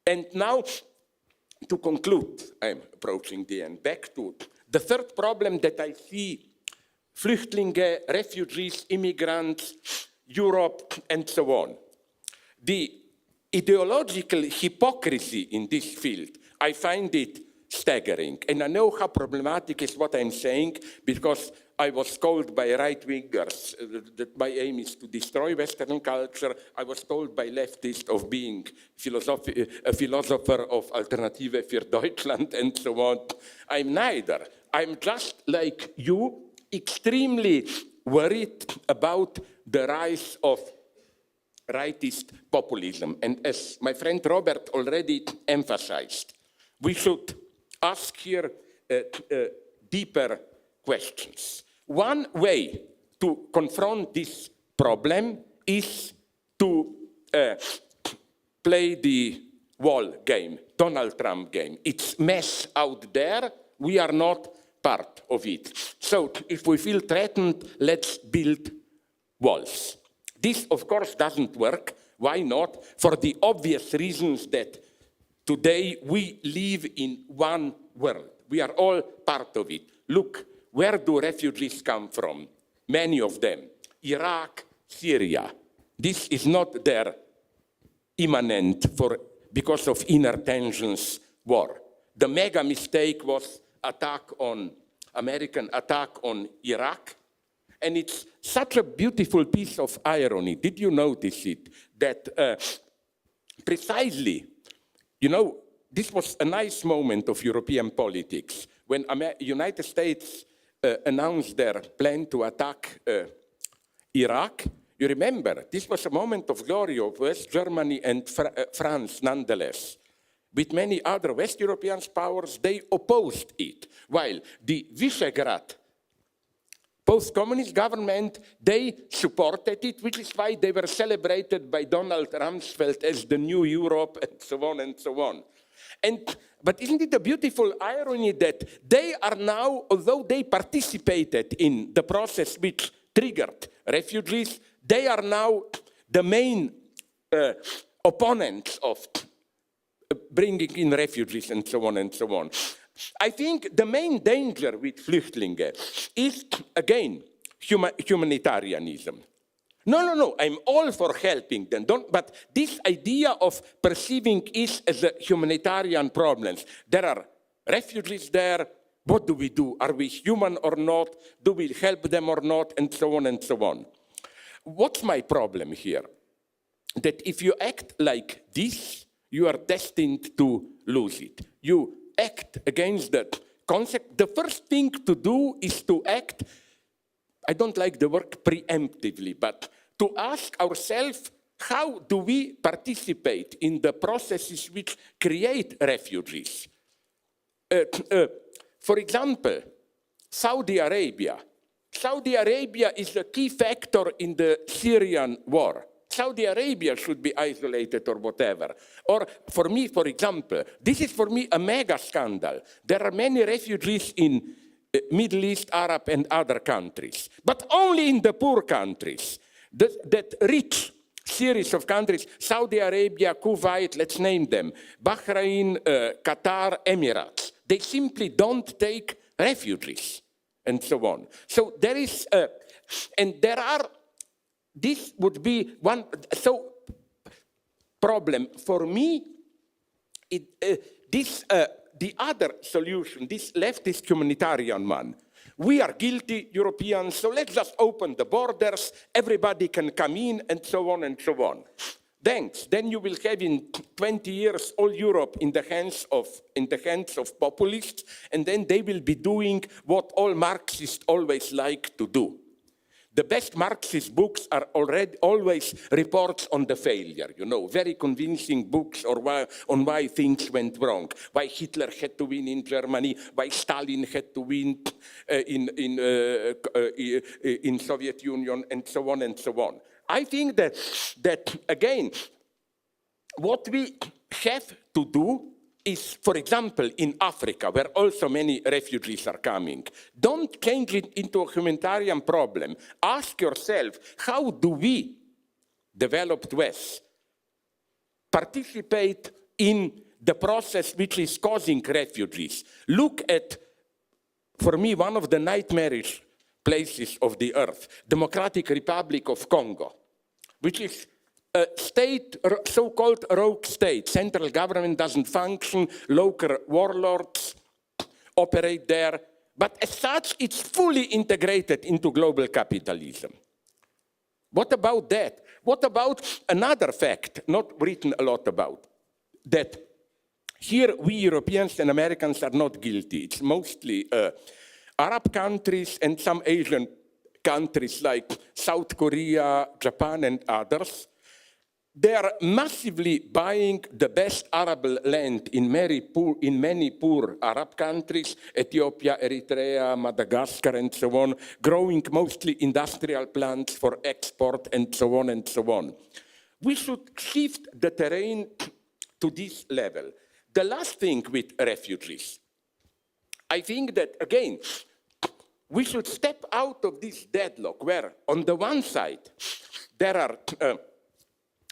And now, to conclude, I'm approaching the end, back to the third problem that I see: Flüchtlinge, refugees, immigrants, Europe, and so on. The ideological hypocrisy in this field, I find it staggering. And I know how problematic is what I'm saying, because I was told by right-wingers that my aim is to destroy Western culture. I was told by leftists of being a philosopher of Alternative für Deutschland and so on. I'm neither. I'm just like you, extremely worried about the rise of rightist populism. And as my friend Robert already emphasized, we should ask here deeper questions. One way to confront this problem is to play the wall game, Donald Trump game. It's mess out there. We are not part of it. So if we feel threatened, let's build walls. This, of course, doesn't work. Why not? For the obvious reasons that today we live in one world. We are all part of it. Look, where do refugees come from? Many of them. Iraq, Syria. This is not their imminent because of inner tensions war. The mega mistake was American attack on Iraq. And it's such a beautiful piece of irony. Did you notice it? That precisely, this was a nice moment of European politics when United States announced their plan to attack Iraq. You remember, this was a moment of glory of West Germany and France nonetheless. With many other West European powers, they opposed it, while the Visegrad post-communist government, they supported it, which is why they were celebrated by Donald Rumsfeld as the new Europe, and so on and so on. But isn't it a beautiful irony that they are now, although they participated in the process which triggered refugees, they are now the main opponents of bringing in refugees and so on and so on. I think the main danger with Flüchtlinge is, again, humanitarianism. No, I'm all for helping them, but this idea of perceiving it as a humanitarian problem. There are refugees there. What do we do? Are we human or not? Do we help them or not? And so on and so on. What's my problem here? That if you act like this, you are destined to lose it. You act against that concept. The first thing to do is to act, I don't like the word preemptively, but to ask ourselves, how do we participate in the processes which create refugees? For example, Saudi Arabia. Saudi Arabia is a key factor in the Syrian war. Saudi Arabia should be isolated or whatever. Or for me, for example, this is for me a mega scandal. There are many refugees in Middle East, Arab and other countries, but only in the poor countries. That rich series of countries, Saudi Arabia, Kuwait, let's name them, Bahrain, Qatar, Emirates, they simply don't take refugees and so on. So there is, this would be one problem. For me, the other solution, this leftist humanitarian one, we are guilty Europeans, so let's just open the borders, everybody can come in, and so on and so on. Thanks. Then you will have in 20 years all Europe in the hands of populists, and then they will be doing what all Marxists always like to do. The best Marxist books are always reports on the failure, very convincing books on why things went wrong, why Hitler had to win in Germany, why Stalin had to win in Soviet Union, and so on and so on. I think that again, what we have to do is, for example, in Africa, where also many refugees are coming, don't change it into a humanitarian problem. Ask yourself, how do we, developed West, participate in the process which is causing refugees. Look at, for me, one of the nightmarish places of the earth, Democratic Republic of Congo, which is a state, so-called rogue state. Central government doesn't function, local warlords operate there, but as such, it's fully integrated into global capitalism. What about that? What about another fact, not written a lot about, that here we Europeans and Americans are not guilty. It's mostly Arab countries and some Asian countries like South Korea, Japan, and others. They are massively buying the best arable land in many poor Arab countries, Ethiopia, Eritrea, Madagascar, and so on, growing mostly industrial plants for export, and so on and so on. We should shift the terrain to this level. The last thing with refugees, I think that, again, we should step out of this deadlock where, on the one side, there are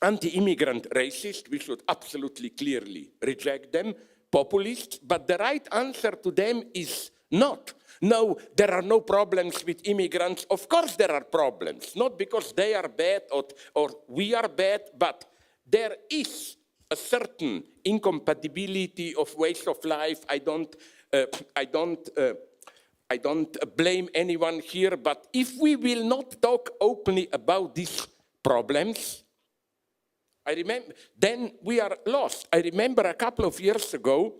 anti-immigrant racists, we should absolutely clearly reject them, populists, but the right answer to them is not. No, there are no problems with immigrants. Of course there are problems, not because they are bad or we are bad, but there is a certain incompatibility of ways of life. I don't blame anyone here, but if we will not talk openly about these problems, then we are lost. I remember a couple of years ago,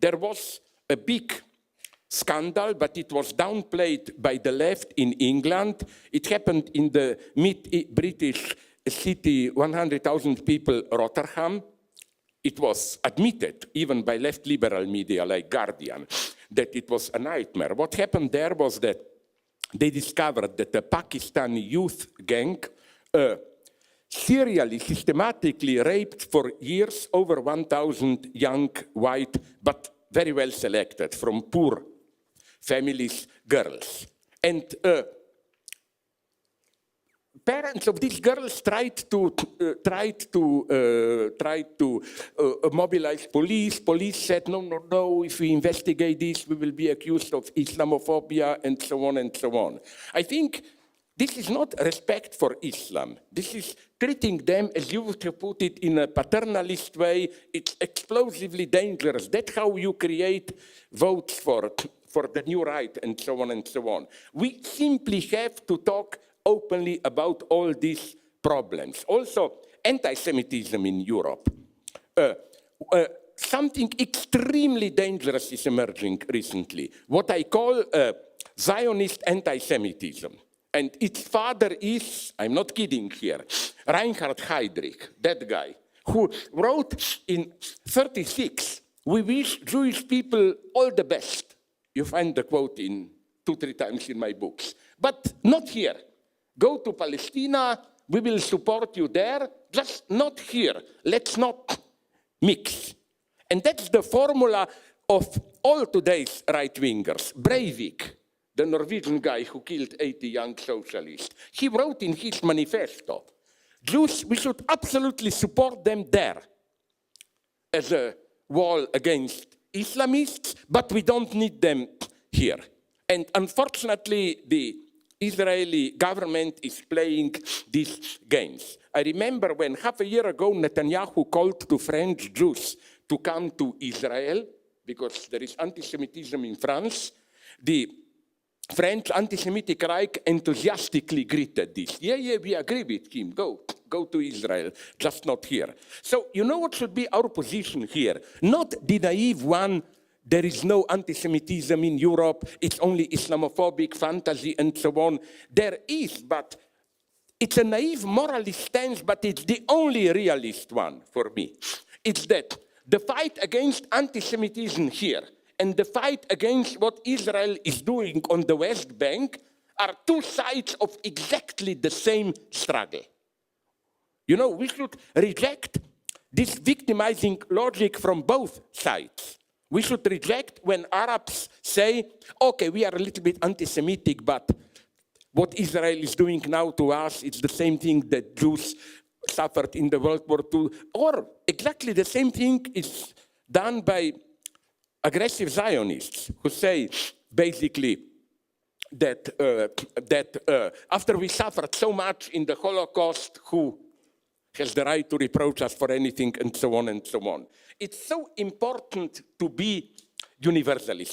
there was a big scandal, but it was downplayed by the left in England. It happened in the mid-British city, 100,000 people, Rotherham. It was admitted, even by left liberal media like Guardian, that it was a nightmare. What happened there was that they discovered that a Pakistani youth gang serially, systematically raped for years over 1,000 young, white, but very well selected from poor families, girls. And parents of these girls tried to mobilize police. Police said, no, if we investigate this, we will be accused of Islamophobia, and so on and so on. I think this is not respect for Islam. This is treating them, as you would have put it, in a paternalist way. It's explosively dangerous. That's how you create votes for the new right, and so on and so on. We simply have to talk openly about all these problems. Also, anti-Semitism in Europe. Something extremely dangerous is emerging recently, what I call Zionist anti-Semitism. And its father is, I'm not kidding here, Reinhard Heydrich, that guy, who wrote in 1936, "We wish Jewish people all the best." You find the quote in 2-3 times in my books. But not here. Go to Palestine, we will support you there, just not here. Let's not mix. And that's the formula of all today's right-wingers. Breivik, the Norwegian guy who killed 80 young socialists, he wrote in his manifesto, Jews, we should absolutely support them there as a wall against Islamists, but we don't need them here. And unfortunately, the Israeli government is playing these games. I remember when half a year ago, Netanyahu called to French Jews to come to Israel, because there is anti-Semitism in France. The French anti-Semitic Reich enthusiastically greeted this. Yeah, we agree with him. Go to Israel, just not here. So you know what should be our position here? Not the naive one, there is no anti-Semitism in Europe, it's only Islamophobic fantasy and so on. There is, but it's a naive moralist stance, but it's the only realist one for me. It's that the fight against anti-Semitism here and the fight against what Israel is doing on the West Bank are two sides of exactly the same struggle. You know, we should reject this victimizing logic from both sides. We should reject when Arabs say, okay, we are a little bit anti-Semitic, but what Israel is doing now to us, it's the same thing that Jews suffered in the World War II. Or exactly the same thing is done by aggressive Zionists who say basically that after we suffered so much in the Holocaust, who has the right to reproach us for anything, and so on and so on. It's so important to be universalist.